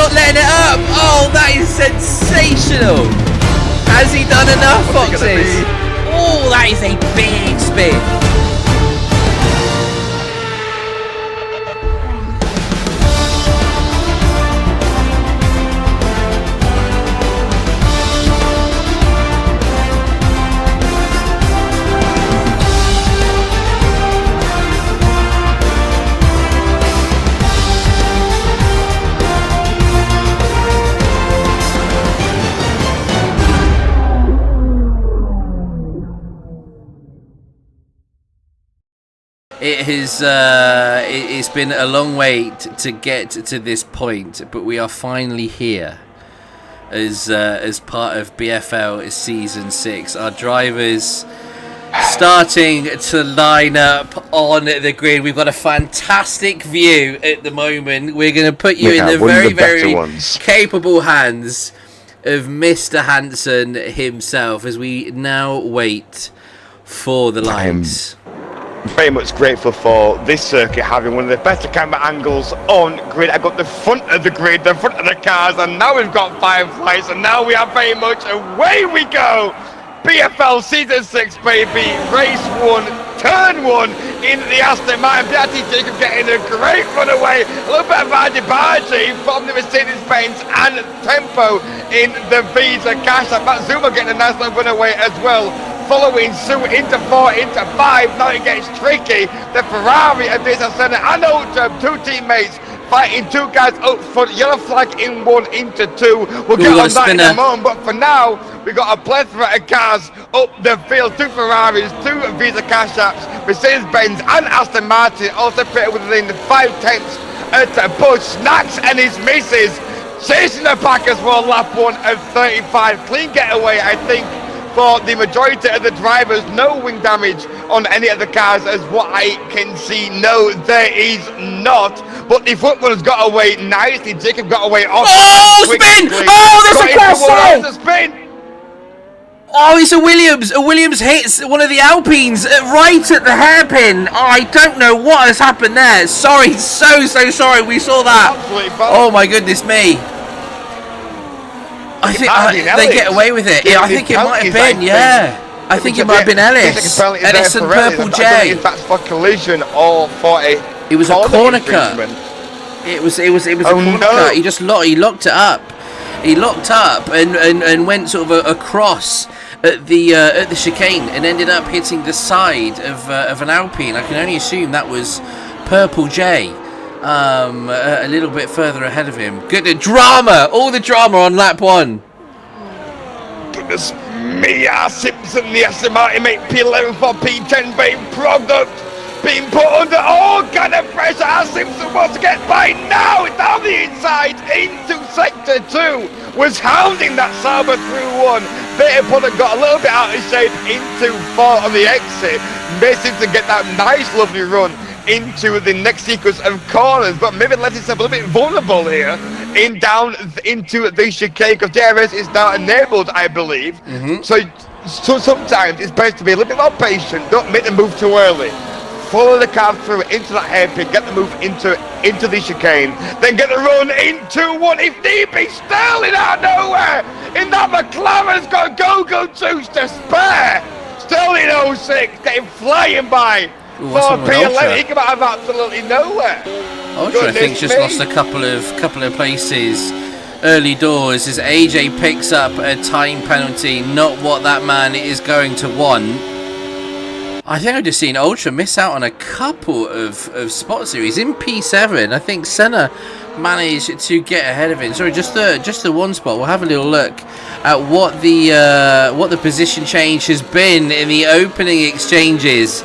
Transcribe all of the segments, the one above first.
not letting it up. Oh, that is sensational. Has he done enough, Foxes? Oh, that is a big spin. It's been a long wait to get to this point, but we are finally here as part of BFL Season 6. Our drivers starting to line up on the grid. We've got a fantastic view at the moment. We're going to put you in the very capable hands of Mr. Hansen himself as we now wait for the lights. Very much grateful for this circuit having one of the better camera angles on grid. I got the front of the grid, the front of the cars, and now we've got fireflies, and now we are very much away we go. BFL Season 6, baby. Race 1, turn 1 in the Aston Martin. Beatty Jacob getting a great run away. A little bit of argy-bargy from the Mercedes-Benz and tempo in the Visa Cash. Matt Zuma getting a nice little run away as well. Following suit into 4, into 5, now it gets tricky. The Ferrari and this Senna and Ultra, two teammates fighting, two guys up front, yellow flag in 1, into 2. We'll get on that in a moment, but for now, we got a plethora of cars up the field, 2 Ferraris, 2 Visa Cash Apps, Mercedes-Benz and Aston Martin, also pitted within 5 tenths at Bush. Snacks and his misses, chasing the pack as well, lap 1 of 35. Clean getaway, I think, for the majority of the drivers. No wing damage on any of the cars as what I can see. No, there is not. But the front one's got away nicely. Jacob got away off. Oh, spin! Oh, there's a crash! There's a spin! Oh, it's a Williams. A Williams hits one of the Alpines right at the hairpin. Oh, I don't know what has happened there. Sorry, so sorry. We saw that. Oh my goodness me. I think they get away with it. Yeah, I think it might have been, I think it might have been Ellis. Ellis and Purple J. If that's for collision or for a... It was a corner cut. It was a corner cut. He locked it up. He locked up and went sort of across at the chicane and ended up hitting the side of an Alpine. I can only assume that was Purple J. A little bit further ahead of him. Good drama, all the drama on lap 1. Goodness me, Simpson, the Aston Martin mate, P11 for P10 being product, being put under all kind of pressure. Simpson wants to get by now. It's down the inside into sector 2. Was hounding that Sauber through 1. Better Puller got a little bit out of shape into 4 on the exit. Missing to get that nice, lovely run into the next sequence of corners, but maybe let himself a little bit vulnerable here down into the chicane, because DRS is now enabled, I believe. So sometimes it's best to be a little bit more patient. Don't make the move too early. Follow the car through into that hairpin, get the move into the chicane, then get the run into 1 if need be. Sterling out of nowhere in that McLaren's got go juice to spare. Sterling 06 getting flying by. Ooh, for P11, he came out of absolutely nowhere. Ultra, I think, just lost a couple of places early doors as AJ picks up a time penalty. Not what that man is going to want. I think I've just seen Ultra miss out on a couple of spot series in P7. I think Senna managed to get ahead of him. Sorry, just the one spot. We'll have a little look at what the position change has been in the opening exchanges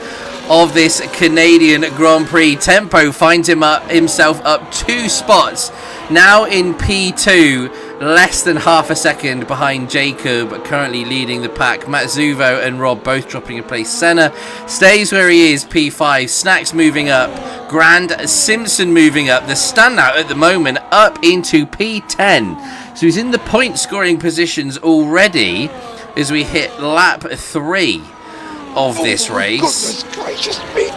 of this Canadian Grand Prix. Tempo finds himself up 2 spots, now in P2, less than half a second behind Jacob, currently leading the pack. Matsuvo and Rob both dropping a place. Senna stays where he is, P5. Snacks moving up, Grand Simpson moving up, the standout at the moment up into P10, so he's in the point scoring positions already as we hit lap 3 of this race. Goodness gracious me,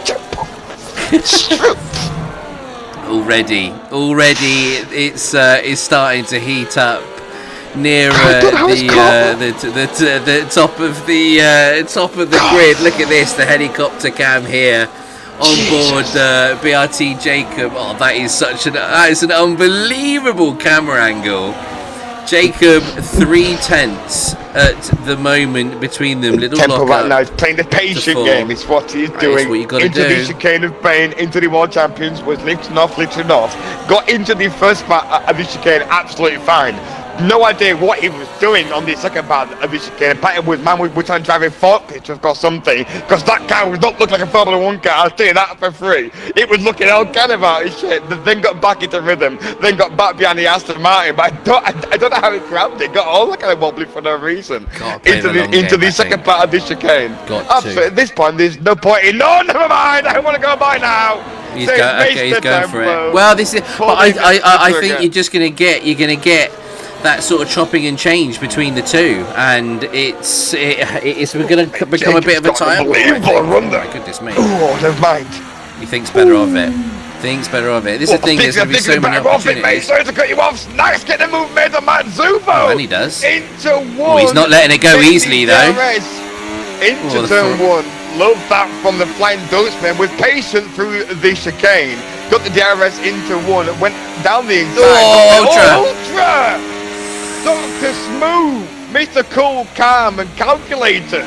Already, it's starting to heat up near the top of the grid. Look at this, the helicopter cam here on board BRT Jacob. Oh, that is an unbelievable camera angle. Jacob 3/10 at the moment between them. Little Tempo lock right up now. He's playing the patient game. It's what he's doing. What you gotta into do. the chicane of Bain, into the World Champions, was lifting off. Got into the first part of the chicane absolutely fine. No idea what he was doing on the second part of the chicane. Apparently, we're trying to drive a fork picture or something, because that car would not look like a Formula 1 car. I'll tell you that for free. It was looking all kind of out of shit. Then got back into rhythm. Then got back behind the Aston Martin. But I don't know how it grabbed it. Got all kind of wobbly for no reason. Into the second part of the chicane. Absolutely. At this point, there's no point in. No, never mind. I want to go by now. He's going for it. Well, this is. But I think you're gonna get that sort of chopping and change between the two, and it's going to become a bit of a time. Unbelievable run there. My goodness me. Oh, never mind. He thinks better of it. This is the thing. There's going to be so many opportunities. Sorry to cut you off. Nice, get the move made on Matt Zubo. Oh, and he does. Into one. Oh, he's not letting it go easily though. Into turn one. Love that from the Flying Dutchman. Was patient through the chicane. Got the DRS into one. Went down the inside. Oh, Ultra! Dr. Smooth, Mr. Cool, Calm and Calculator.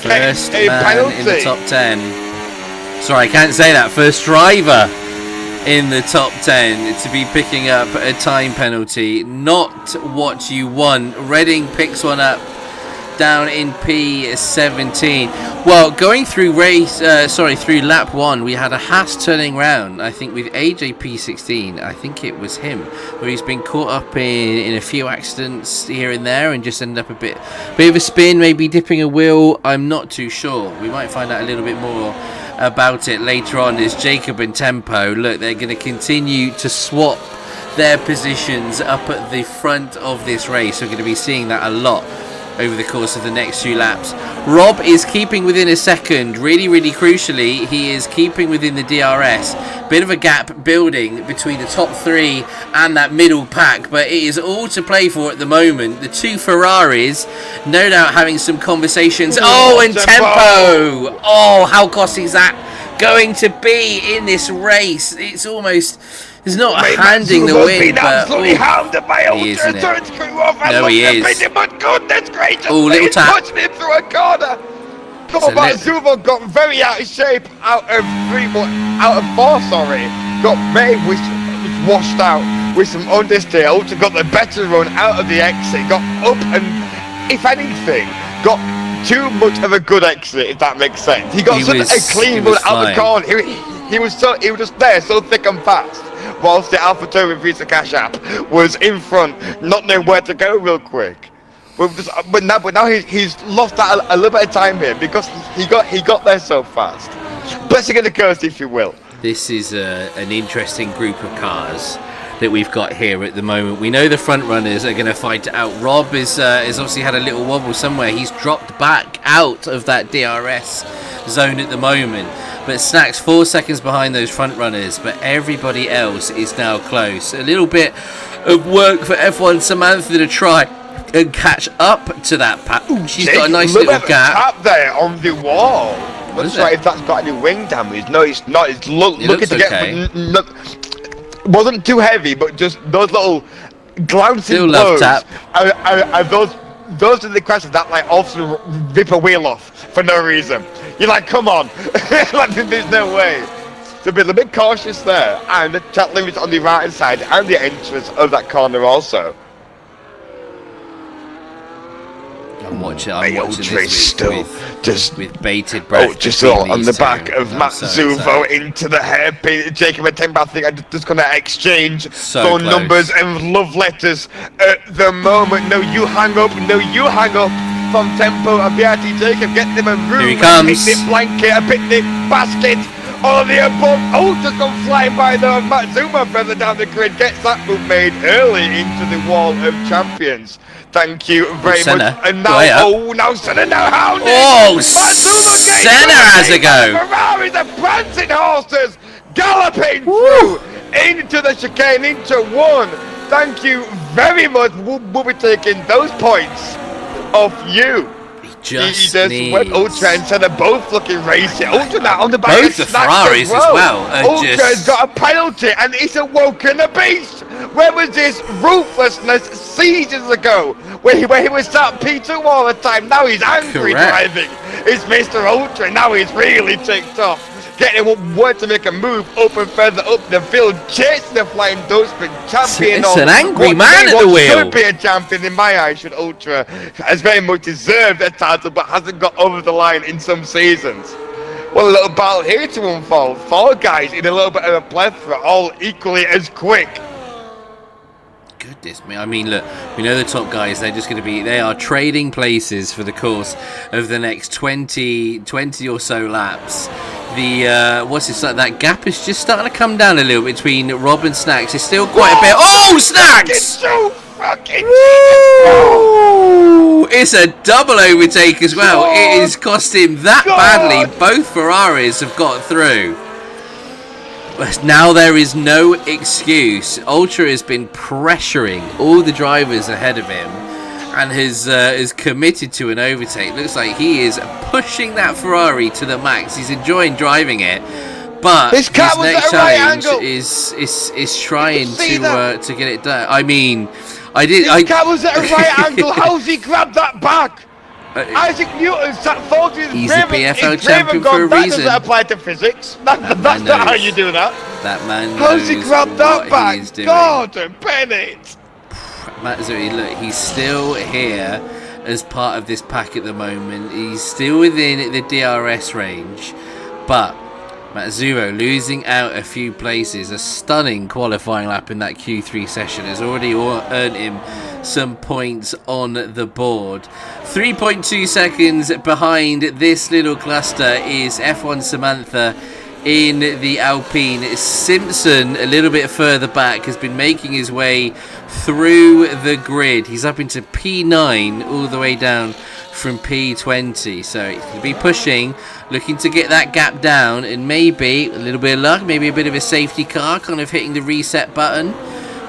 First man in the top 10. Sorry, I can't say that. First driver in the top 10 to be picking up a time penalty. Not what you want. Redding picks one up down in P17. Well, going through through lap 1, we had a Haas turning round, I think with AJ P16, I think it was him, where he's been caught up in a few accidents here and there and just ended up a bit of a spin, maybe dipping a wheel. I'm not too sure. We might find out a little bit more about it later on as Jacob and Tempo, look, they're going to continue to swap their positions up at the front of this race. We're going to be seeing that a lot over the course of the next few laps. Rob is keeping within a second. Really crucially, he is keeping within the DRS. Bit of a gap building between the top three and that middle pack, but it is all to play for at the moment. The two Ferraris, no doubt having some conversations. Oh, and Tempo! Oh, how costly is that going to be in this race? It's almost... He's not handing the win, but he is, isn't it? No, he is. Goodness gracious, oh, little tap. Punching him through a corner. Zubo got very out of shape, out of 4, sorry. Got very washed out with some understeer. Also got the better run out of the exit. Got up and, if anything, got too much of a good exit, if that makes sense. He got a clean run out the corner. He was just there, so thick and fast. Whilst the AlphaTauri Visa Cash App was in front, not knowing where to go real quick. But now he's lost that a little bit of time here because he got there so fast. Blessing and a curse, if you will. This is an interesting group of cars that we've got here at the moment. We know the front runners are going to fight it out. Rob is obviously had a little wobble somewhere. He's dropped back out of that DRS zone at the moment, but Snack's 4 seconds behind those front runners, but everybody else is now close. A little bit of work for F1 Samantha to try and catch up to that pack. Ooh, she's got a nice little gap tap there on the wall. Not sure if that's got any wing damage. No, it's not. It's looking to okay. Wasn't too heavy, but just those little glancing still blows. Love tap. Those are the crashes that like also rip a wheel off for no reason. You're like, come on, like there's no way. So be a little bit cautious there, and the chat limits on the right hand side and the entrance of that corner also. I'm watching this with bated breath. Just on the back of Matt Zuvo into the hairpin. Jacob and Tempo, I think I'm just going to exchange phone numbers and love letters at the moment. No, you hang up. From Tempo and BRT Jacob, get them a room. Here he comes. A picnic blanket, a picnic basket. All of the above. Oh, just gone flying by though. Matt Zumo further down the grid gets that move made early into the wall of champions. Thank you very much. And now, now Senna now hounded. Oh, Senna has a go. Ferraris are prancing horses, galloping through into the chicane, into one. Thank you very much. We'll be taking those points off you. Just went Ultra and Senna both looking racing. Ultra now on the back both of the Ferraris as well. Ultra's got a penalty and he's awoken the beast. Where was this ruthlessness seasons ago? Where he was sat P2 all the time. Now he's angry driving. It's Mr. Ultra. Now he's really ticked off. Getting word to make a move up and further up the field, chasing the Flying Dutchman, champion. It's an angry man at the wheel. Should be a champion in my eyes. Should Ultra has very much deserved a title, but hasn't got over the line in some seasons. Well, a little battle here to unfold. Four guys in a little bit of a plethora, all equally as quick. Goodness me, I mean, look, we know the top guys, they're just going to be, they are trading places for the course of the next 20 or so laps. The, what's this, like, that gap is just starting to come down a little between Rob and Snacks. It's still quite a bit. Oh, Snacks! It's so fucking It's a double overtake as well. It has cost him that badly. Both Ferraris have got through. But now there is no excuse. Ultra has been pressuring all the drivers ahead of him and has committed to an overtake. Looks like he is pushing that Ferrari to the max. He's enjoying driving it, but his next challenge is trying to get it done. I mean, His car was at a right angle. How's he grabbed that back? Isaac Newton's sat 40. He's a BFL champion for a reason. That doesn't apply to physics. That's not how you do that. That man How's he grabbed that back? Gordon Bennett. Matsui, look, he's still here as part of this pack at the moment. He's still within the DRS range, but Matsuo losing out a few places. A stunning qualifying lap in that Q3 session has already earned him some points on the board. 3.2 seconds behind this little cluster is F1 Samantha in the Alpine. Simpson, a little bit further back, has been making his way through the grid. He's up into P9 all the way down from P20, so he's going to be pushing, looking to get that gap down, and maybe a little bit of luck, maybe a bit of a safety car, kind of hitting the reset button,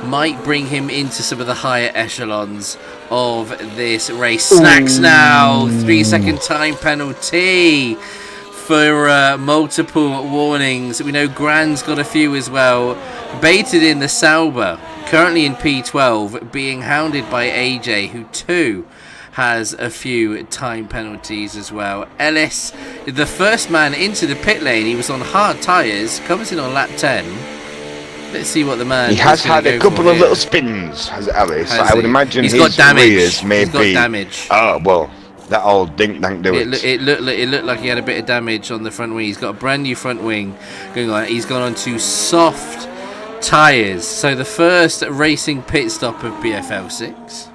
might bring him into some of the higher echelons of this race. Snacks now, 3-second time penalty for multiple warnings. We know Grand's got a few as well. Baited in the Sauber, currently in P12, being hounded by AJ, who too has a few time penalties as well. Ellis, the first man into the pit lane, he was on hard tyres, comes in on lap 10. Let's see what the man. He has had a couple of little spins, has Ellis. I would imagine he's got damage. Maybe. He's got damage. Oh well, that old dink dank do it. It looked like he had a bit of damage on the front wing. He's got a brand new front wing going on. He's gone on to soft tyres. So the first racing pit stop of BFL 6.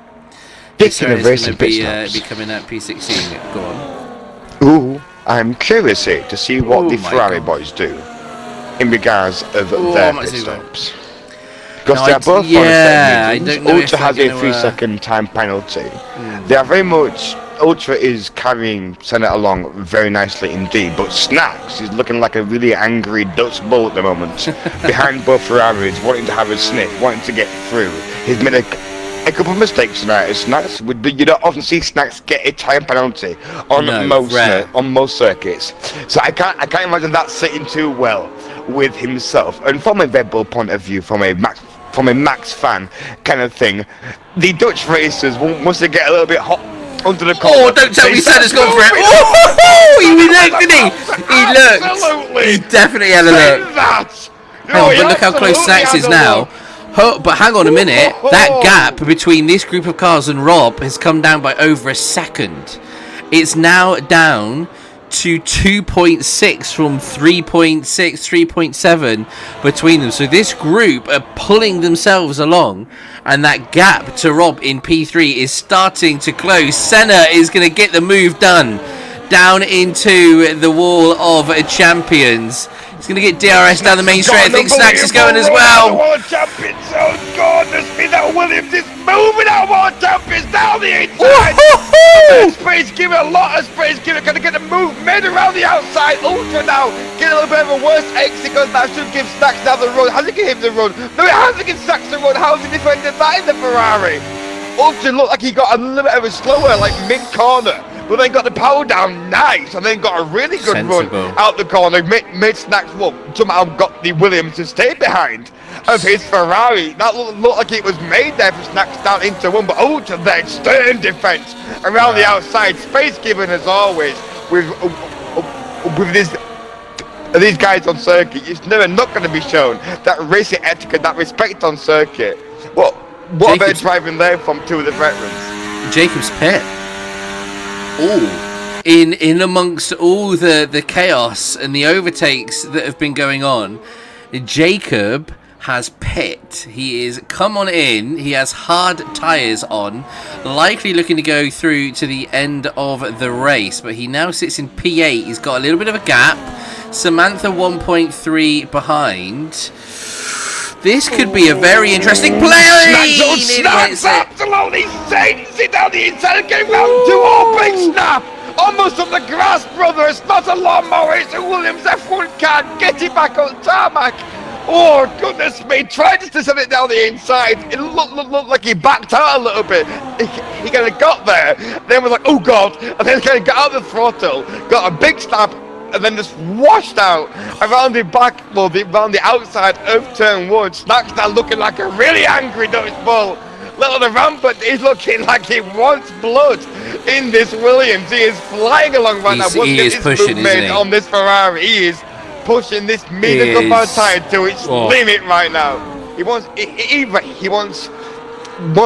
Speaking of racing pit stops, be coming at P16. Go on. Ooh, I'm curious here to see what the Ferrari boys do in regards of their pit stops. Because they are both on the same reasons. Ultra has a 3-second time penalty. They are very much. Ultra is carrying Senna along very nicely indeed, but Snacks is looking like a really angry Dutch bull at the moment. Behind both Ferraris, wanting to have a sniff, wanting to get through. He's made a couple of mistakes tonight. Snacks, you don't often see Snacks get a time penalty on most circuits, so I can't imagine that sitting too well with himself. And from a Red Bull point of view, from a Max fan kind of thing, the Dutch racers must get a little bit hot under the collar. Oh, don't tell me Senna's gone for it. Oh, he looked, didn't he? He looked. Absolutely. He definitely had a look. Hang on, but look how close Snacks is now. But hang on a minute. That gap between this group of cars and Rob has come down by over a second. It's now down to 2.6 from 3.6, 3.7 between them. So this group are pulling themselves along, and that gap to Rob in P3 is starting to close. Senna is going to get the move done down into the wall of champions. He's going to get DRS down the main straight. I think Snacks is going as well. World Champions, oh goodness me, that Williams is moving out World Champions down the inside. outside. Space give it a lot of space. Give it. Gonna get a move made around the outside. Ultra now. Get a little bit of a worse exit because that should give Snacks down the road. Has he given him the run? No, it hasn't given Snacks the run. How's he defended that in the Ferrari? Ultra looked like he got a little bit of a slower, like mid-corner. But then got the power down nice, and then got a really good run out the corner. Made Snacks look somehow got the Williams to stay behind of his Ferrari. That looked like it was made there for Snacks down into one, but Ultra then stern defense around the outside. Space given as always with these guys on circuit. It's never not going to be shown that racing etiquette, that respect on circuit. What about driving there from two of the veterans? Jacob's pit. Oh, in amongst all the chaos and the overtakes that have been going on, Jacob has pit. He is come on in. He has hard tyres on, likely looking to go through to the end of the race. But he now sits in P8. He's got a little bit of a gap. Samantha 1.3 behind. This could be a very interesting play. Snaps absolutely sails it down the inside and getting round to all big snap. Almost on the grass, brother. It's not a lawnmower. It's a Williams F1 car. Get it back on tarmac. Oh, goodness me. Tried to send it down the inside. It looked like he backed out a little bit. He kind of got there. Then was like, oh, God. And then kind of got out of the throttle. Got a big snap. And then just washed out around the back, around the outside of turn 1. Snacks now looking like a really angry Dutch bull. Little the rampant, he's looking like he wants blood in this Williams. He is flying along right now. He is pushing, isn't he? On this Ferrari, he is pushing this medium tire to its limit right now. He wants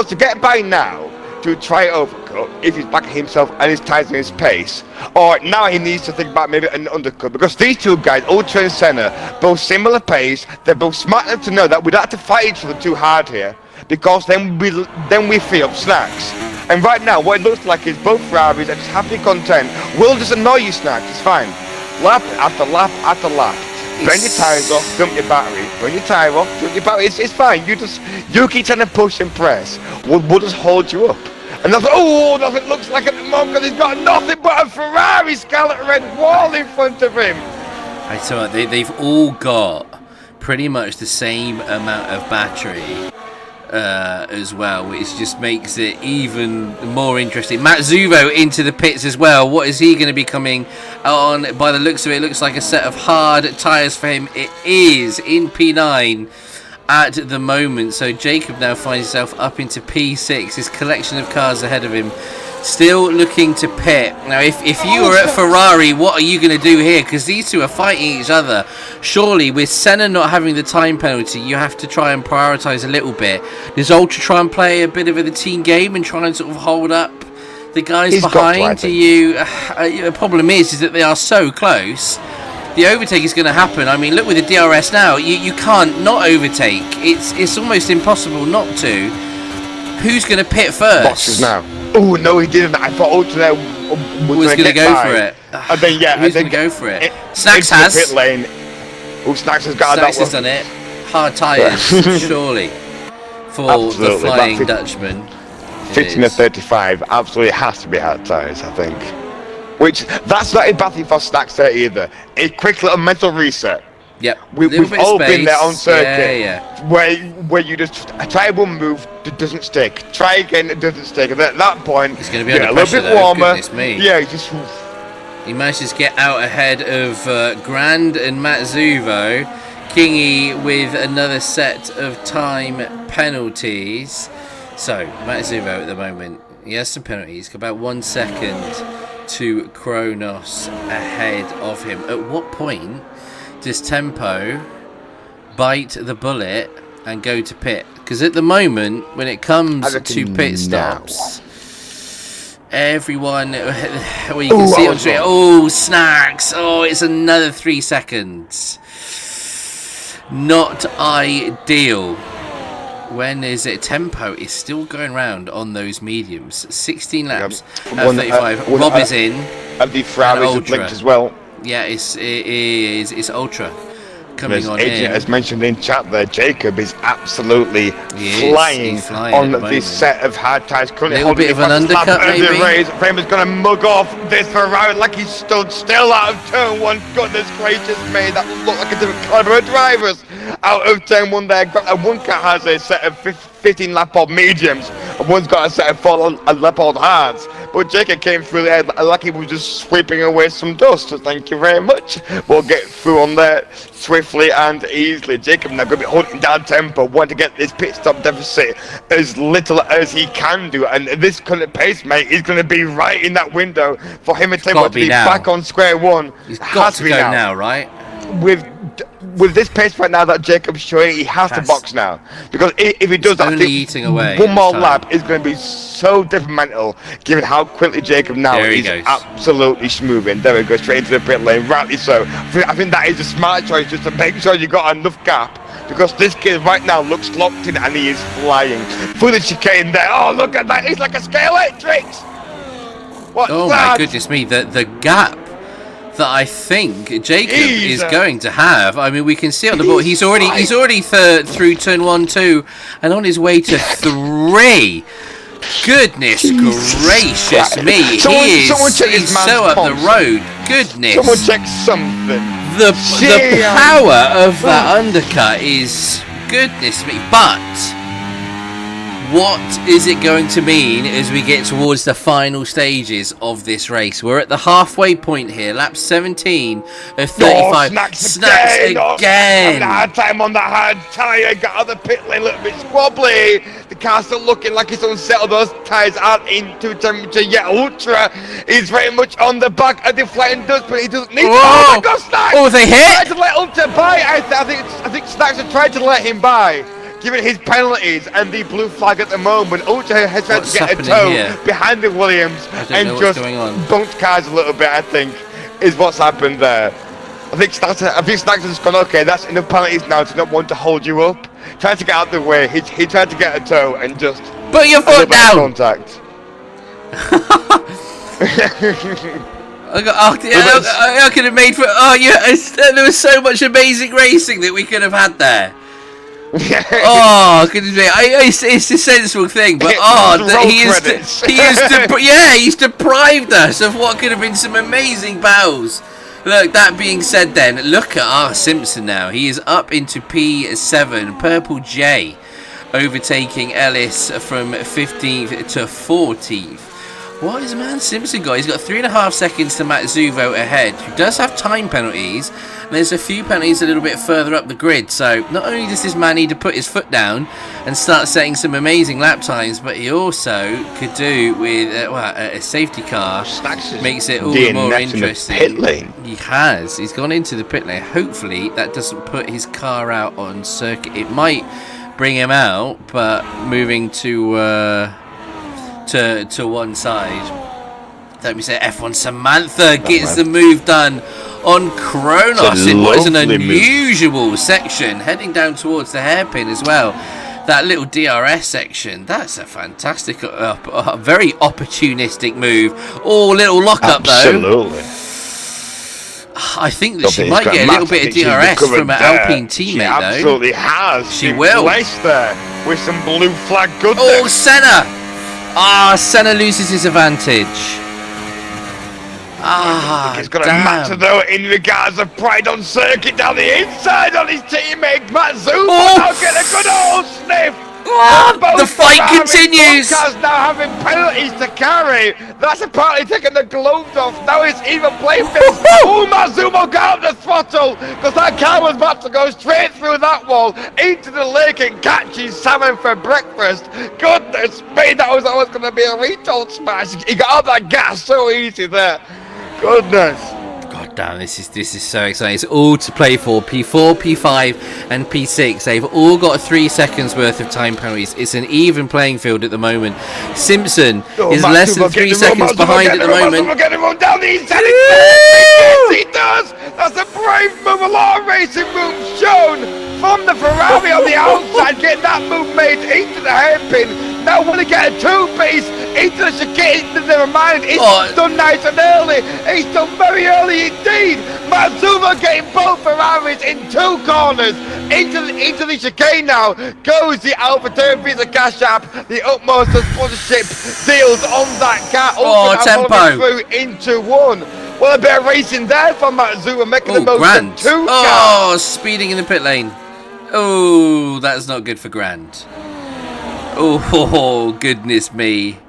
to get by now to try overcut if he's backing himself and his tyres in his pace, or now he needs to think about maybe an undercut, because these two guys, Ultra and Senna, both similar pace. They're both smart enough to know that we don't have to fight each other too hard here, because then we free up Snacks. And right now what it looks like is both Ferraris are just happy content. Will just annoy you, Snacks, it's fine. Lap after lap after lap. Burn your tyres off, dump your battery. Burn your tyre off, dump your battery. It's fine. You keep trying to push and press. We'll just hold you up. And that's nothing looks like at the moment, he's got nothing but a Ferrari Scarlet Red wall in front of him. I tell you what, they've all got pretty much the same amount of battery as well, which just makes it even more interesting. Matt Zuvo into the pits as well. What is he going to be coming on? By the looks of it, looks like a set of hard tyres for him. It is in P9 at the moment, so Jacob now finds himself up into P6. His collection of cars ahead of him, still looking to pit. Now if you were at Ferrari, what are you going to do here? Because these two are fighting each other. Surely with Senna not having the time penalty, you have to try and prioritise a little bit. Does Ultra try and play a bit of the team game and try and sort of hold up the guys behind? The problem is that they are so close. The overtake is going to happen. I mean, look with the DRS now. You can't not overtake. It's almost impossible not to. Who's going to pit first? Boxes now. Oh no, he didn't. I thought Ultra was going to go for it. And then who's going to go for it? Snacks has. Pit lane. Snacks has got Snacks that one. has done it. Hard tyres, surely, for the Flying Dutchman. 15 to 35 absolutely has to be hard tyres, I think. Which, that's not a bad thing for Snacks there either. A quick little mental reset. Yep. We've all been there on circuit, where you just try one move, it doesn't stick. Try again, it doesn't stick. And at that point, it's going to be under pressure, a little bit warmer. Yeah, he manages to get out ahead of Grand and Matt Zuvo. Kingy with another set of time penalties. So Matt Zuvo at the moment, he has some penalties. About 1 second to Kronos ahead of him. At what point does Tempo bite the bullet and go to pit? Because at the moment, when it comes to pit stops, everyone, well, you can see on screen, Snacks, it's another 3 seconds. Not ideal. When is it? Tempo is still going round on those mediums. 16 laps at 35. Rob is in. And the Ferraris have blinked as well. Yeah, it's Ultra. coming on Agent in. has mentioned in chat there, Jacob is absolutely flying on this set of hard tires. Currently little bit of an undercut, maybe. Framer's going to mug off this Ferrari like he stood still out of turn one. Goodness gracious me, that looked like a different caliber of drivers out of turn one there. One car has a set of 15 lap-old mediums, and one's got a set of 4 lap-old hards. But Jacob came through there like he was just sweeping away some dust. So thank you very much. We'll get through on there swiftly and easily. Jacob now going to be holding down tempo, wanting to get this pit stop deficit as little as he can do. And this kind of pace, mate, is going to be right in that window for him and tempo to be back on square one. He's got to go now, right? With this pace right now that Jacob's showing, he has to box now, because if he does that, I think one more lap is going to be so detrimental, given how quickly Jacob now is absolutely smoothing. There we go, straight into the pit lane, rightly so. I think that is a smart choice, just to make sure you got enough gap, because this kid right now looks locked in and he is flying through the chicane there. Oh, look at that, he's like a Scalatrix. What's that? My goodness me, the gap that I think Jacob is going to have. I mean, we can see on the board he's already through turn 1, 2, and on his way to 3. Goodness gracious me, he's so up the road. Goodness. Someone check something. The power of that undercut is goodness me, but what is it going to mean as we get towards the final stages of this race? We're at the halfway point here, lap 17 of 35. Snacks again. Hard time on that hard tyre, got out of the pit lane, a little bit squabbly. The car's still looking like it's unsettled. Those tyres aren't into temperature yet. Ultra is very much on the back of the flying dust, but he doesn't need to. Oh my God, Snacks! Oh, they hit! Tried to let Ultra by. I think Snacks had tried to let him by, given his penalties and the blue flag at the moment. Ultra has tried to get a toe behind the Williams and just bumped cars a little bit, I think, is what's happened there. I think Snacks has gone, okay, that's enough penalties now to not want to hold you up. Tried to get out of the way, he tried to get a toe and just put your foot down! Contact. I could have made for. Oh yeah, there was so much amazing racing that we could have had there. Oh, goodness me! It's a sensible thing, but he's deprived us of what could have been some amazing battles. Look, that being said, then look at our Simpson now. He is up into P7, Purple J, overtaking Ellis from 15th to 14th. What has man Simpson got? He's got 3.5 seconds to Matt Zuvo ahead, who does have time penalties. And there's a few penalties a little bit further up the grid. So not only does this man need to put his foot down and start setting some amazing lap times, but he also could do with a safety car. Makes it all the more interesting. Pit lane. He has. He's gone into the pit lane. Hopefully that doesn't put his car out on circuit. It might bring him out, but moving to one side. Let me say F1 Samantha gets the move done on Kronos in what is an unusual section, heading down towards the hairpin as well. That little DRS section, that's a fantastic, very opportunistic move. Oh, little lockup though. Absolutely. I think that she might get a little bit of DRS from an Alpine teammate though. She absolutely has. She will. Placed there with some blue flag goodness. Oh, Senna! Senna loses his advantage. He's got a matter though in regards of pride on circuit down the inside on his teammate Matt Zumo. Now get a good old sniff. The fight continues. Cars now having penalties to carry. That's apparently taking the gloves off. Now it's even playing field. Matt Zumo got out the throttle because that car was about to go straight through that wall into the lake and catch his salmon for breakfast. Goodness me, that was always going to be a retold smash. He got out that gas so easy there. Goodness. God damn, this is so exciting. It's all to play for. P4, P5 and P6. They've all got 3 seconds worth of time penalties. It's an even playing field at the moment. Simpson is less than 3 seconds behind at the moment. We're getting run down the inside. Yes, he does. That's a brave move. A lot of racing moves shown from the Ferrari on the outside. Getting that move made into the hairpin. Now want to get a 2-piece into the chicane. Never mind, it's Oh. done nice and early. It's done very early indeed. Matsuva getting both Ferraris in 2 corners. Into the chicane now goes the Alpha Visa Cash App. The utmost of sponsorship deals on that car. Oh, tempo. Through into 1. Well, a bit of racing there from Matsuva, making the most Grand. of 2 Oh, cars. speeding in the pit lane. Oh, that's not good for Grand. Oh, goodness me.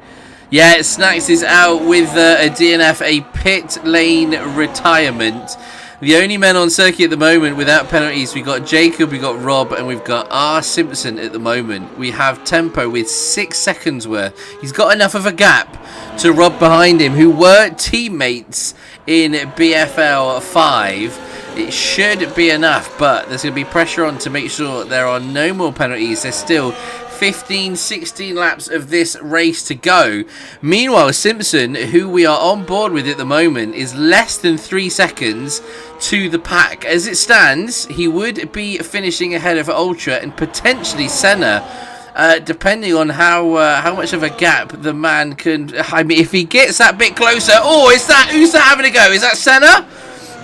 Yeah, Snacks is out with a DNF, a pit lane retirement. The only men on circuit at the moment without penalties, we've got Jacob, we've got Rob, and we've got R. Simpson at the moment. We have Tempo with 6 seconds worth. He's got enough of a gap to Rob behind him, who were teammates in BFL 5. It should be enough, but there's going to be pressure on to make sure there are no more penalties. There's still 15, 16 laps of this race to go. Meanwhile, Simpson, who we are on board with at the moment, is less than 3 seconds to the pack. As it stands, he would be finishing ahead of Ultra and potentially Senna, depending on how much of a gap the man can. I mean, if he gets that bit closer. Oh, who's that having a go? Is that Senna?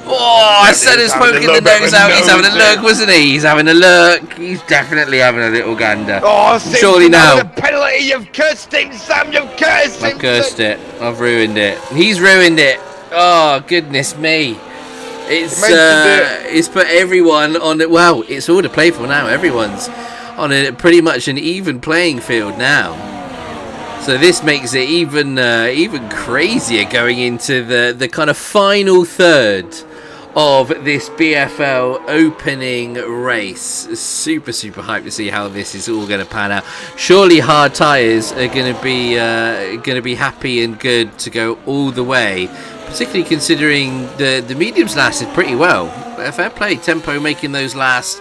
Oh, Senna's poking the nose out. He's having a look, wasn't he? He's having a look. He's definitely having a little gander. Oh, surely now. The penalty, you've cursed him, Sam. You've cursed him. I've cursed it. I've ruined it. He's ruined it. Oh, goodness me. It's put everyone on it. Well, it's all to play for now. Everyone's on pretty much an even playing field now. So this makes it even crazier going into the kind of final third of this BFL opening race. Super hyped to see how this is all going to pan out. Surely hard tyres are going to be happy and good to go all the way, particularly considering the mediums lasted pretty well. Fair play, Tempo making those last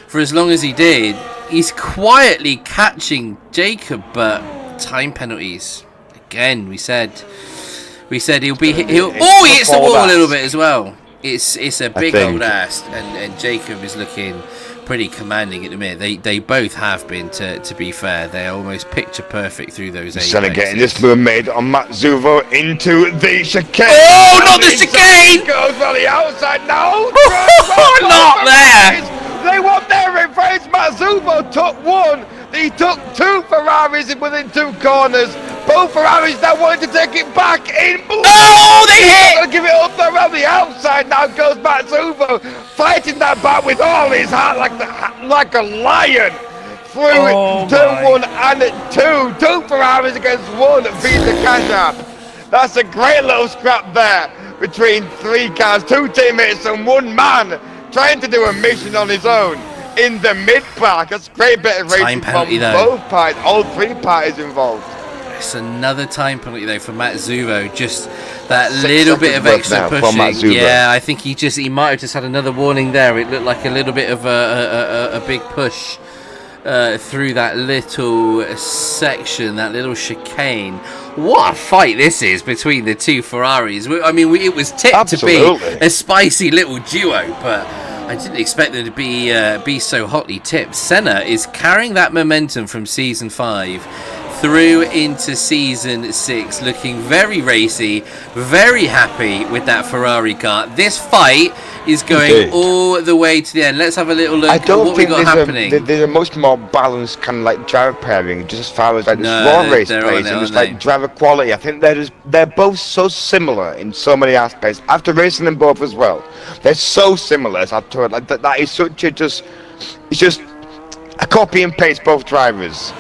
for as long as he did. He's quietly catching Jacob, but time penalties again. We said he hits the wall a little bit as well. It's a big old ass, and Jacob is looking pretty commanding at the minute. They both have been, to be fair. They're almost picture perfect through those 8 Senna getting this move made on Matsuvo into the chicane. Oh, not the chicane! Goes on the outside. No, not there. They want their reverse. Matsuvo took 1. He took 2 Ferraris within 2 corners. Both Ferraris now wanting to take it back in. Oh, they hit! Gonna give it up there on the outside. Now goes Matsuvo, fighting that back with all his heart like a lion. Through turn 1 and 2. 2 Ferraris against 1 Visa Cash App. That's a great little scrap there between 3 cars, 2 teammates and 1 man trying to do a mission on his own in the mid-pack. That's a great bit of racing from both parties, all 3 parties involved. It's another time penalty though for Matsuvo. Just that little bit of extra pushing. Yeah, I think he might have just had another warning there. It looked like a little bit of a big push through that little section, that little chicane. What a fight this is between the 2 Ferraris. I mean, it was tipped to be a spicy little duo, but I didn't expect them to be so hotly tipped. Senna is carrying that momentum from Season 5 through into Season 6, looking very racy, very happy with that Ferrari car. This fight is going all the way to the end. Let's have a little look at what we got happening. There's a much more balanced kind of like driver pairing, just as far as like the raw race plays and just like driver quality. I think they're both so similar in so many aspects. After racing them both as well, they're so similar. After like that is such a it's just a copy and paste both drivers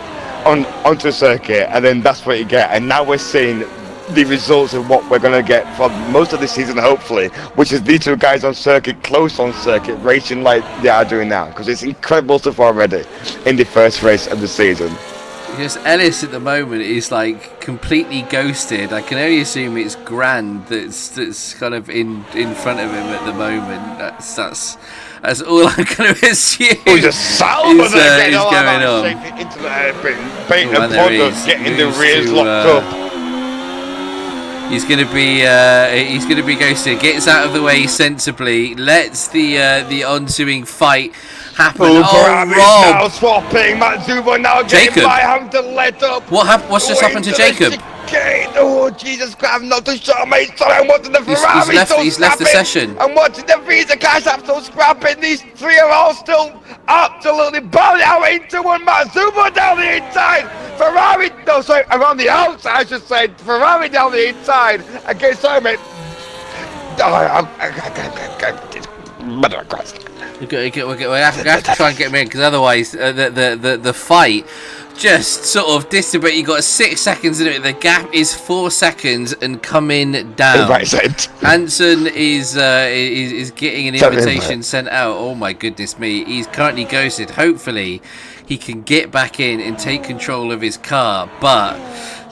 onto the circuit, and then that's what you get. And now we're seeing the results of what we're going to get for most of the season, hopefully, which is these 2 guys on circuit, close on circuit, racing like they are doing now, because it's incredible stuff already in the first race of the season. Because Ellis at the moment is like completely ghosted. I can only assume it's Grand that's kind of in front of him at the moment. That's all I'm going to assume. Oh, he's a salvo is going on. Into the hairpin, getting the rears locked up. He's going to be ghosted. Gets out of the way sensibly. Lets the ensuing fight happen. Rob now swapping. Matsuvo now getting by, having to let up. What's just happened to Jacob? Okay. Oh, Jesus Christ, I'm not too sure, mate. Sorry, I'm watching the Ferrari. He's left the session. I'm watching the Visa Cash App still scrapping. These three are all still absolutely barely out into one. Mazzubo down the inside. Ferrari, no, sorry, around the outside, I should say. Ferrari down the inside. Okay, sorry, mate. Oh, Mother of Christ. We have to try and get him in, because otherwise the fight just sort of disappears. You got 6 seconds in it. The gap is 4 seconds and coming down. Right side. Hansen is getting an invitation sent out. Oh my goodness me! He's currently ghosted. Hopefully, he can get back in and take control of his car, but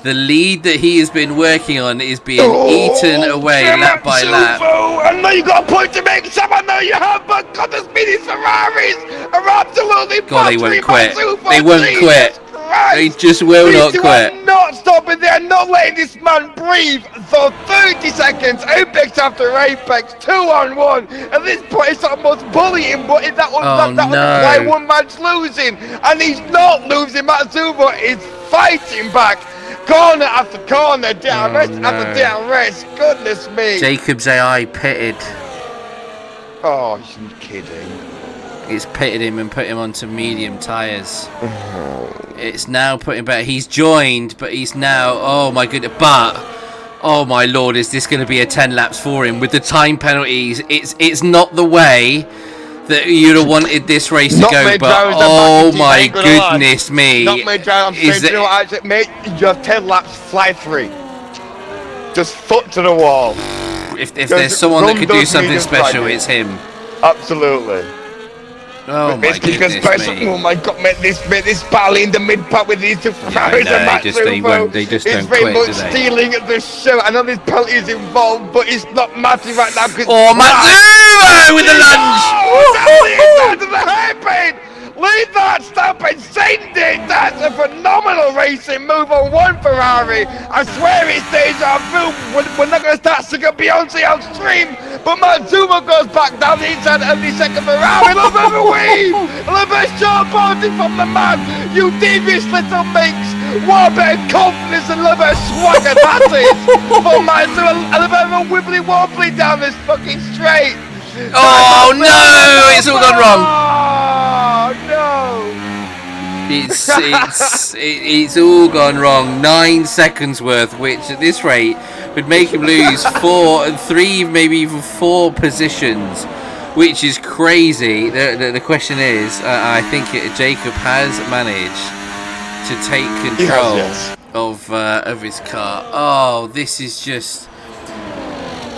the lead that he has been working on is being eaten away lap by lap. I know you got a point to make, Sam. I know you have, but God, the speedy Ferraris are absolutely God, they won't quit. Mazzubo. They won't quit. Christ. They just will not quit. Are not stopping. They're not letting this man breathe for 30 seconds. Apex after Apex, 2-on-1. At this point, it's almost bullying, but that was why one man's losing, and he's not losing. Mazzubo is fighting back. Corner after corner, DRS after DRS. Goodness me. Jacob's AI pitted. Oh, you're kidding. It's pitted him and put him onto medium tyres. It's now putting better. He's joined, but he's now. Oh my goodness! But oh my lord, is this going to be a 10 laps for him with the time penalties? It's not the way that you'd have wanted this race to go. But oh my goodness me! Not me driving. I'm saying, you know what, mate, you have 10 laps, fly free. Just foot to the wall. If there's someone that could do something special, it's him. Absolutely. Oh my goodness me. Oh my God, mate, this battle in the mid-part with these two Ferraris and Mazzubo. They just it's don't very quit, much do they? stealing the show. I know there's penalties involved, but it's not mattering right now. Oh, Mazzubo with the lunge! Down to the hairpin! Leave that, stop and send it! That's a phenomenal racing move on one Ferrari. I swear it's deja vu. We're not going to start singing Beyonce on stream, but Mazzubo goes back down the inside of the second Ferrari. A little bit of a weave, a little bit of showboating from the man. You devious little minx. What a bit of confidence and a little bit of swagger that is. For Mazzubo, a little bit of a wibbly wobbly down this fucking straight. Oh no! It's all gone wrong. Oh no! It's all gone wrong. 9 seconds worth, which at this rate would make him lose 3, maybe even 4 positions, which is crazy. The question is, I think Jacob has managed to take control of his car. Oh, this is just.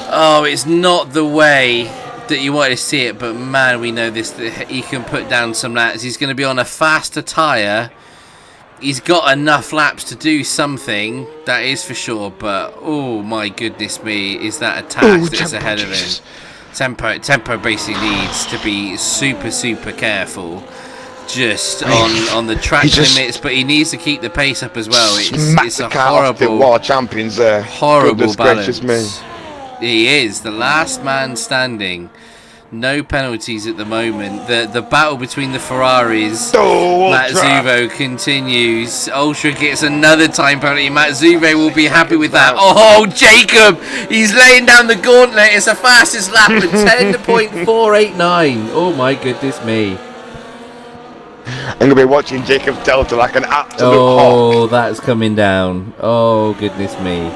Oh, it's not the way that you wanted to see it, but man, we know this, that he can put down some laps. He's going to be on a faster tyre. He's got enough laps to do something, that is for sure, but oh my goodness me, is that a tax that's ahead of him. Tempo basically needs to be super careful just on the track limits, but he needs to keep the pace up as well. It's a horrible world champions there. Horrible balance. He is the last man standing. No penalties at the moment. The battle between the Ferraris. Mazzubo continues. Ultra gets another time penalty. Mazzubo will be happy with that. Oh, Jacob! He's laying down the gauntlet. It's the fastest lap at 10.489. Oh my goodness me. I'm going to be watching Jacob Delta like an absolute hawk. That's coming down. Oh, goodness me.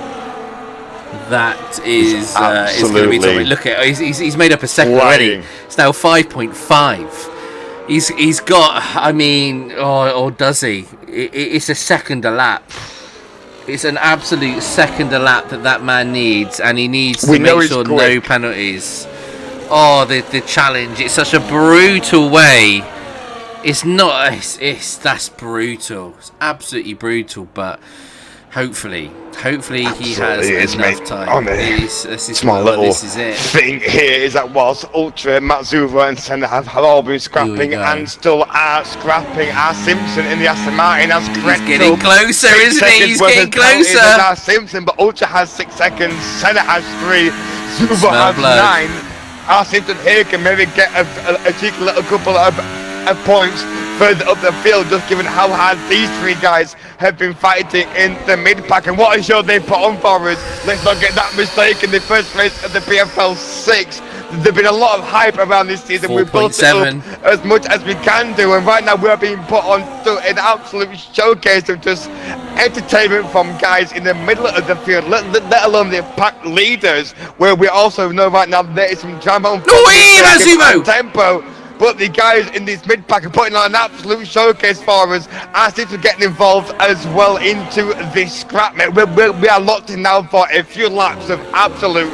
That is going to be tough. Look at he's made up a second already. It's now 5.5. He's got. I mean, or does he? It's a second a lap. It's an absolute second a lap that man needs, and he needs to make sure no penalties. Oh, the challenge! It's such a brutal way. It's not. That's brutal. It's absolutely brutal, but. Hopefully he has enough time. This is it. Thing here is that whilst Ultra, Mazzubo and Senna have all been scrapping and still are scrapping, Simpson in the Aston Martin has He's getting closer, isn't he? He's getting closer. Simpson, but Ultra has 6 seconds, Senna has 3, Zubo has 9. Simpson here can maybe get a cheeky little couple of points further up the field, just given how hard these three guys have been fighting in the mid-pack. And what a show they put on for us. Let's not get that mistake in the first race of the BFL 6. There's been a lot of hype around this season. We've built it up as much as we can do, and right now we're being put on to an absolute showcase of just entertainment from guys in the middle of the field, let alone the pack leaders, where we also know right now there is some drama on tempo. But the guys in this mid-pack are putting on an absolute showcase for us, as if we're getting involved as well into this scrap, mate. We are locked in now for a few laps of absolute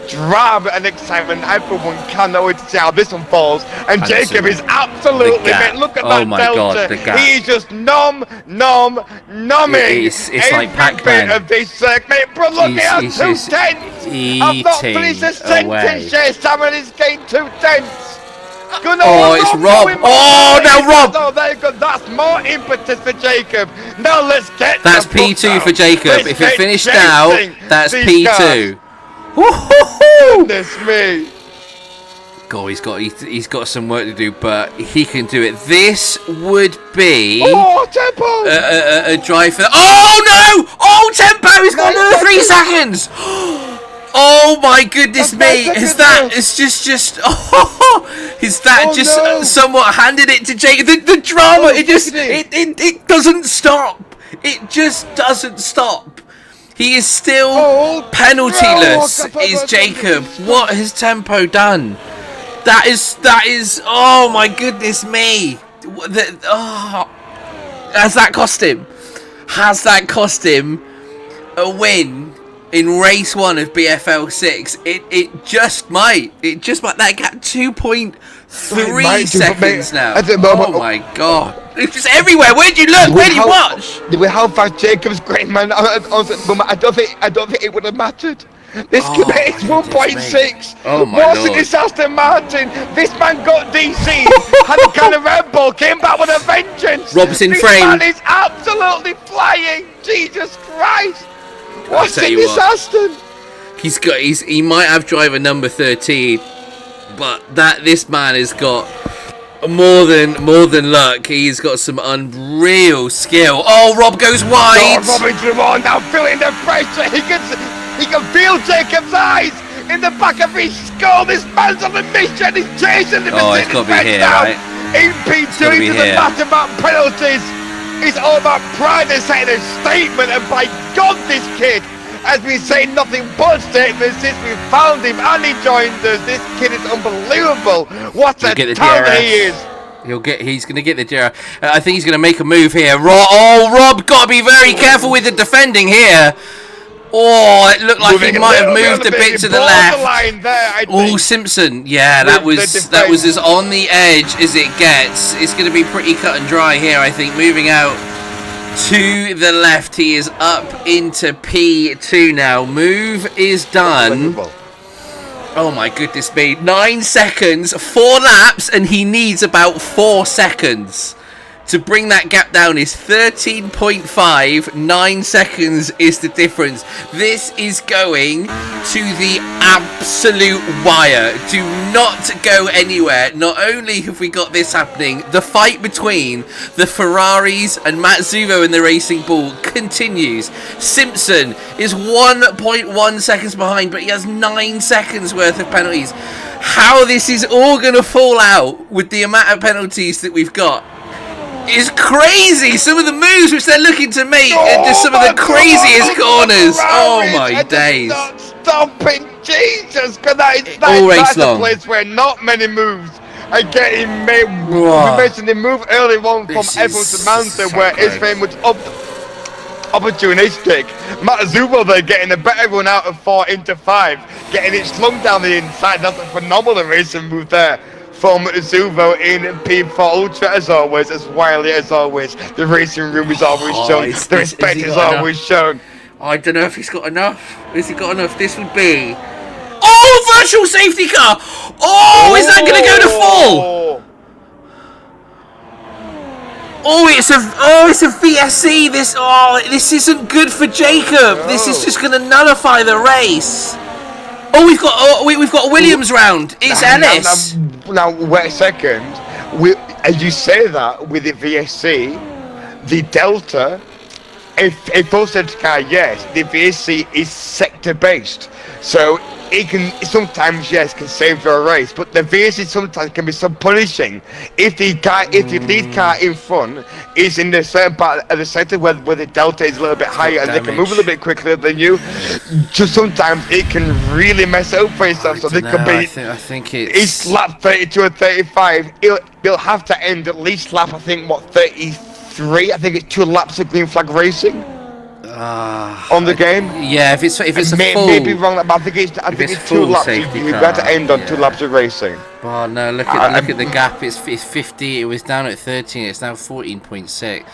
drama and excitement. I for one cannot wait to see how this unfolds. And Jacob is absolutely, mate, look at that delta. He is just numbing it's like Pac-Man of this circuit. Bro, look at 2 tenths. I've not finished a sentence yet. Someone is gained 2 tenths. It's Rob. Now Rob. Oh, there you go. That's more impetus for Jacob. Now let's get. That's P2 for Jacob. If it finished now, that's P2. Goodness me. God, he's got some work to do, but he can do it. This would be tempo. A drive for. Oh no! Tempo! He's got another 3 seconds. Oh my goodness me! Is that somewhat handed it to Jake? The drama, it doesn't stop. It just doesn't stop. He is still penaltyless. Is Jacob? What has Tempo done? That is. Oh my goodness me! Has that cost him? Has that cost him a win in race 1 of BFL 6? It just might. That gap 2.3 seconds now. Oh my god! It's just everywhere. Where'd you look? Where'd you watch? How fast Jacob's great, man. I don't think it would have mattered. This is 1.6. Oh my lord! This Aston Martin. This man got DC. Had a can of Red Bull. Came back with a vengeance. Rob's in frame. This man is absolutely flying. Jesus Christ! What's in this Aston? He might have driver number 13, but this man has got more than luck. He's got some unreal skill. Oh, Rob goes wide. Robin Drummond now feeling the pressure. He can feel Jacob's eyes in the back of his skull. This man's on a mission. He's chasing the it's got to be here, right? In P2 into the back-to-back penalties. It's all about pride and saying a statement, and by God, this kid has been saying nothing but statements since we found him and he joined us. This kid is unbelievable. What a talent he is. He's going to get the DRS. I think he's going to make a move here. Rob, got to be very careful with the defending here. Oh, it looked like he might have moved a bit to the left. Simpson. Yeah, that was as on the edge as it gets. It's going to be pretty cut and dry here, I think. Moving out to the left, he is up into P2 now. Move is done. Oh my goodness me. 9 seconds, 4 laps, and he needs about 4 seconds. To bring that gap down is 13.5. 9 seconds is the difference. This is going to the absolute wire. Do not go anywhere. Not only have we got this happening, the fight between the Ferraris and Matt Zuvo in the Racing Bull continues. Simpson is 1.1 seconds behind, but he has 9 seconds worth of penalties. How this is all going to fall out with the amount of penalties that we've got is crazy. Some of the moves which they're looking to make are just some of the craziest corners. Oh my days. Not stopping, Jesus. That's long. A place where not many moves are getting made. We mentioned the move earlier on from F1 to Mountain, where it's very much opportunistic. Matt Zubo there getting a better run out of 4 into 5, getting it slung down the inside. That's a phenomenal racing move there from Zuvo in P4 Ultra, as always, as wily as always. The racing room is always shown. The respect is always shown. I don't know if he's got enough. Has he got enough? This would be... virtual safety car! Is that going to go to full? It's a VSC. This isn't good for Jacob. This is just going to nullify the race. We've got a Williams round. It's Ellis. Now, wait a second. as you say that with the VSC, the Delta, if full safety car, yes, the VSC is sector based, so it can sometimes, yes, can save your race, but the VSC sometimes can be so punishing if the lead car in front is in a certain part of the sector where the Delta is a little bit higher and they can move a little bit quicker than you. Just sometimes it can really mess it up for yourself. So they could be. I think it's lap 32 or 35. It'll have to end at least lap, I think, what, 33? I think it's 2 laps of green flag racing. On the game, yeah. If it's a full, maybe wrong, but I think it's 2 laps. You've got to end on 2 laps of racing. Oh no! Look at the gap. It's 50. It was down at 13. It's now 14.6.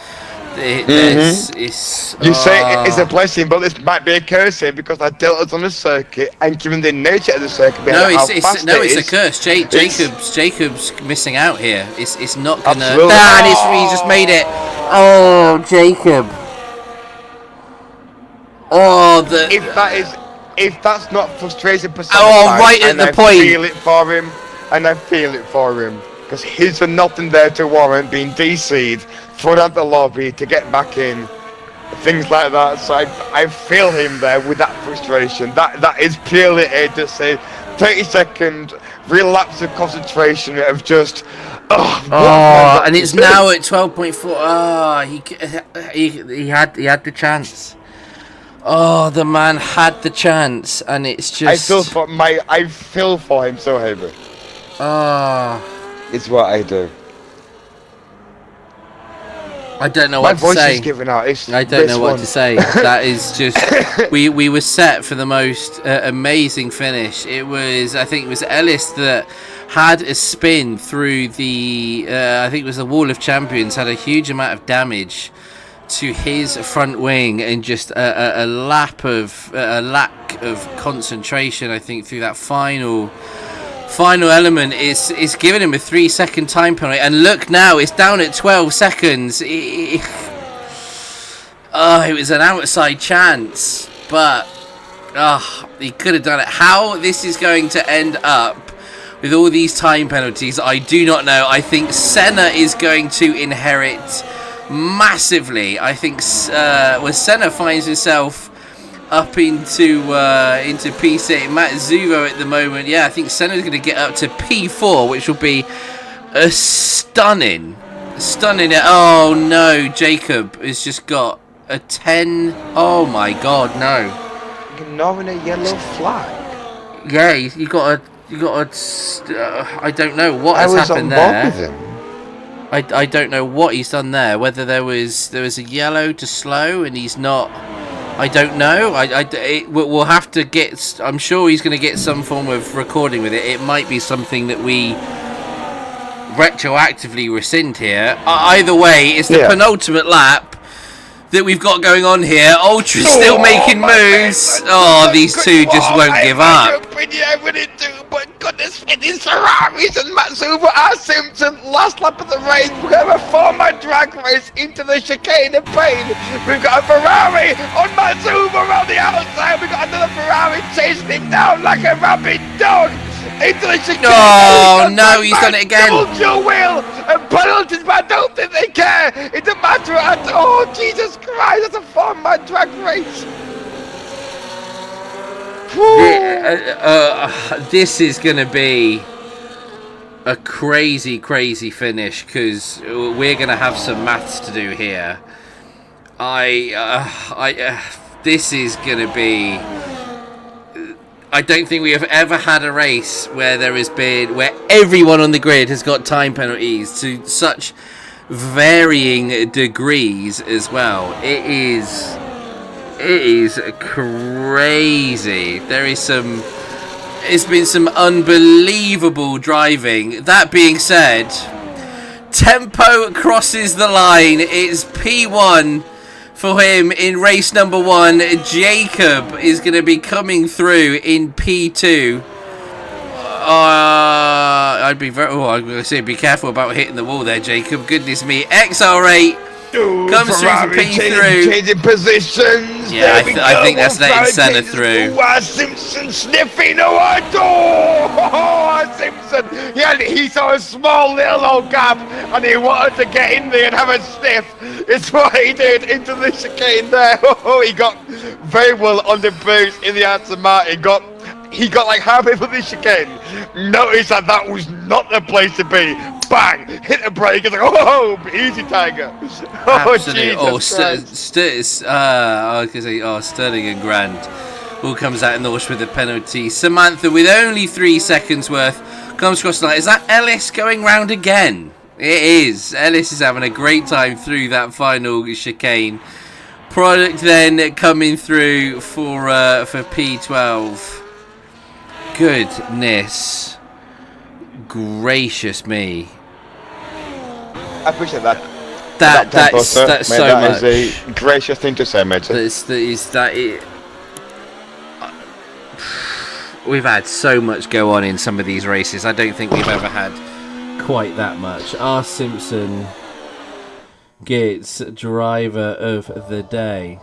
You say it's a blessing, but this might be a curse here because our Delta's on the circuit, and given the nature of the circuit, it's a curse. Jacob's missing out here. It's not gonna. Absolutely. He just made it. Oh, Jacob. Oh, if that's not frustration percent. Oh, right at the point. I feel it for him, because he's for nothing there to warrant being DC'd, thrown out the lobby to get back in, things like that. So I feel him there with that frustration. That is purely it. Just say 30-second relapse of concentration of just. And it's now at 12.4. He had the chance. Oh, the man had the chance, and it's just. I feel for him so heavy. It's what I do. I don't know what to say. My voice is giving out. I don't know what to say. That is just. We were set for the most amazing finish. I think it was Ellis that had a spin through the. I think it was the Wall of Champions. Had a huge amount of damage to his front wing, and just a lack of concentration, I think, through that final element is giving him a 3-second time penalty. And look now, it's down at 12 seconds. It was an outside chance, but he could have done it. How this is going to end up with all these time penalties, I do not know. I think Senna is going to inherit massively. I think when Senna finds himself up into P6, Matt Zuvo at the moment, I think Senna's going to get up to P4, which will be a stunning. Oh no, Jacob has just got a 10. Oh my God, no! Ignoring a yellow flag. Yeah, you got a. I don't know what has happened there. I don't know what he's done there. Whether there was a yellow to slow and he's not. I don't know. We'll have to get. I'm sure he's going to get some form of recording with it. It might be something that we retroactively rescind here. Either way, it's the penultimate lap that we've got going on here. Ultra's still making moves. These two just won't give up. But goodness, it is Ferraris and Matsuba R. Simpson. Last lap of the race, we have a 4-man drag race into the chicane of pain. We've got a Ferrari on Matsuba around the outside. We've got another Ferrari chasing him down like a rabid dog into the chicane. Oh no, he's done it again. Dual wheel and penalties, but I don't think they care. It doesn't matter at all. Jesus Christ, that's a 4-man drag race. This is going to be a crazy finish, because we're going to have some maths to do here. This is going to be. I don't think we have ever had a race where where everyone on the grid has got time penalties to such varying degrees as well. It is crazy. It's been some unbelievable driving. That being said, Tempo crosses the line. It's P1 for him in race number 1. Jacob is going to be coming through in P2. I'm going to say be careful about hitting the wall there, Jacob. Goodness me. XR8 Comes through for P3. Changing positions. Yeah, I think that's letting Senna through. Simpson sniffing. Simpson. Yeah, he saw a small little old gap and he wanted to get in there and have a sniff. It's what he did into the chicane there. He got very well under boost in the Aston Martin. He got like halfway through the chicane. Noticed that was not the place to be. Bang! Hit the brake. It's like, oh, easy, Tiger. Absolutely. Oh, Sterling and Grant all comes out in the wash with a penalty. Samantha, with only 3 seconds worth, comes across the line. Is that Ellis going round again? It is. Ellis is having a great time through that final chicane. Product then coming through for P12. Goodness gracious me. I appreciate that. That's so that much. That is a gracious thing to say, mate. We've had so much go on in some of these races. I don't think we've ever had quite that much. R. Simpson gets driver of the day.